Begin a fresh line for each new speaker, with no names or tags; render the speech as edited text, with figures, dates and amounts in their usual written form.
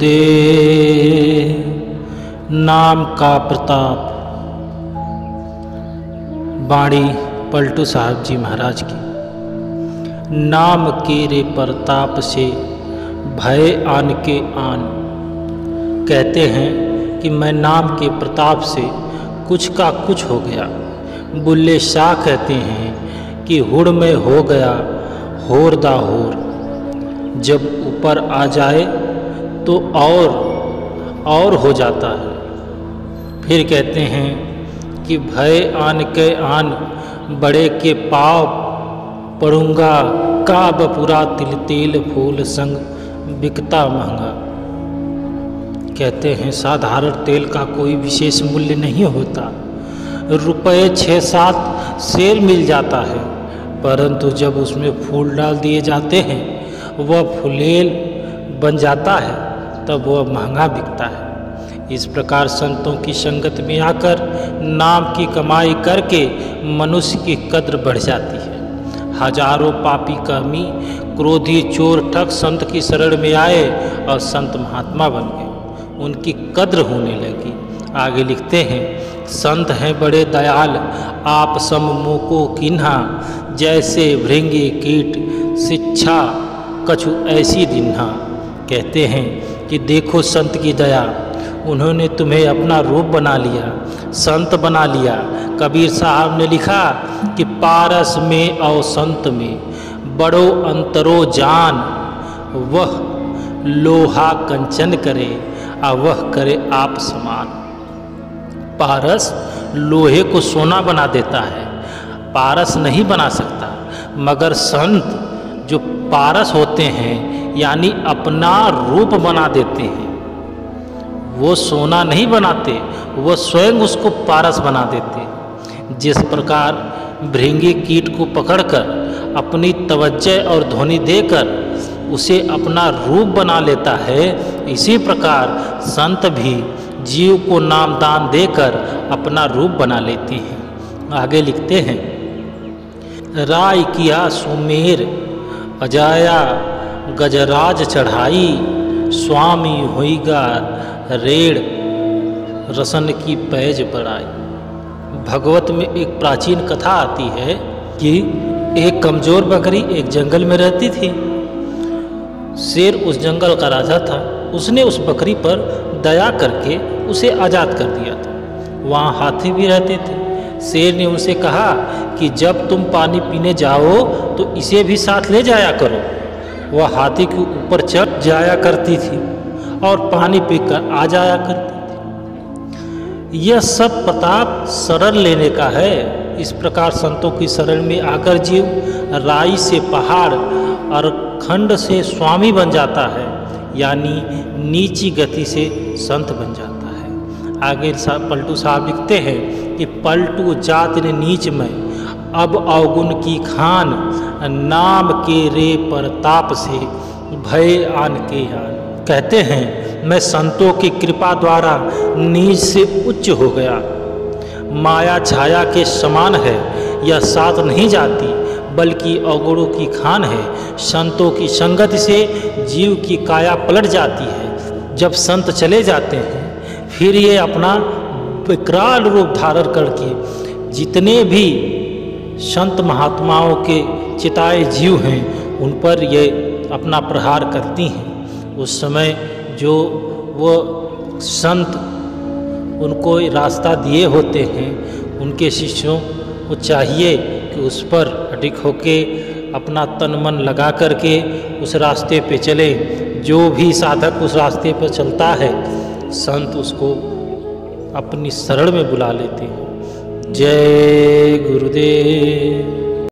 गुरुदेव। नाम का प्रताप। वाणी पलटू साहब जी महाराज की। नाम के रे प्रताप से भय आन के आन। कहते हैं कि मैं नाम के प्रताप से कुछ का कुछ हो गया। बुल्ले शाह कहते हैं कि हुड़ में हो गया होर दा होर। जब ऊपर आ जाए तो और हो जाता है। फिर कहते हैं कि भय आन के आन बड़े के पाव पड़ूंगा का बपुरा तिल तेल फूल संग बिकता महंगा। कहते हैं साधारण तेल का कोई विशेष मूल्य नहीं होता। रुपये 6-7 सेर मिल जाता है, परंतु जब उसमें फूल डाल दिए जाते हैं वह फुलेल बन जाता है, तब वह महंगा बिकता है। इस प्रकार संतों की संगत में आकर नाम की कमाई करके मनुष्य की कद्र बढ़ जाती है। हजारों पापी कर्मी क्रोधी चोर ठग संत की शरण में आए और संत महात्मा बन गए, उनकी कद्र होने लगी। आगे लिखते हैं, संत हैं बड़े दयाल आप सम मोको किन्हा, जैसे भृंगी कीट शिक्षा कछु ऐसी दिन्हा। कहते हैं कि देखो संत की दया, उन्होंने तुम्हें अपना रूप बना लिया, संत बना लिया। कबीर साहब ने लिखा कि पारस में और संत में बड़ो अंतरो जान, वह लोहा कंचन करे और वह करे आप समान। पारस लोहे को सोना बना देता है, पारस नहीं बना सकता, मगर संत जो पारस होते हैं यानी अपना रूप बना देते हैं, वो सोना नहीं बनाते, वो स्वयं उसको पारस बना देते। जिस प्रकार भृंगी कीट को पकड़कर अपनी तवज्जो और ध्वनि देकर उसे अपना रूप बना लेता है, इसी प्रकार संत भी जीव को नाम दान देकर अपना रूप बना लेते हैं। आगे लिखते हैं, राय किया सुमेर अजाया गजराज चढ़ाई, स्वामी होइगा रेड़ रसन की पैज बढ़ाई। भगवत में एक प्राचीन कथा आती है कि एक कमजोर बकरी एक जंगल में रहती थी। शेर उस जंगल का राजा था, उसने उस बकरी पर दया करके उसे आज़ाद कर दिया था। वहाँ हाथी भी रहते थे। शेर ने उनसे कहा कि जब तुम पानी पीने जाओ तो इसे भी साथ ले जाया करो। वह हाथी के ऊपर चढ़ जाया करती थी और पानी पीकर आ जाया करती थी। यह सब प्रताप शरण लेने का है। इस प्रकार संतों की शरण में आकर जीव राई से पहाड़ और खंड से स्वामी बन जाता है, यानी नीची गति से संत बन जाता है। आगे पलटू साहब लिखते हैं कि पलटू जात ने नीच में अब अवगुण की खान, नाम के रे प्रताप से भय आन के आन। कहते हैं मैं संतों की कृपा द्वारा नीच से उच्च हो गया। माया छाया के समान है, यह साथ नहीं जाती बल्कि अवगुणों की खान है। संतों की संगति से जीव की काया पलट जाती है। जब संत चले जाते हैं फिर ये अपना विकराल रूप धारण करके जितने भी संत महात्माओं के चिताए जीव हैं उन पर ये अपना प्रहार करती हैं। उस समय जो वो संत उनको रास्ता दिए होते हैं, उनके शिष्यों को चाहिए कि उस पर अडिग होके अपना तन मन लगा करके उस रास्ते पे चले। जो भी साधक उस रास्ते पर चलता है संत उसको अपनी शरण में बुला लेते हैं। जय गुरुदेव।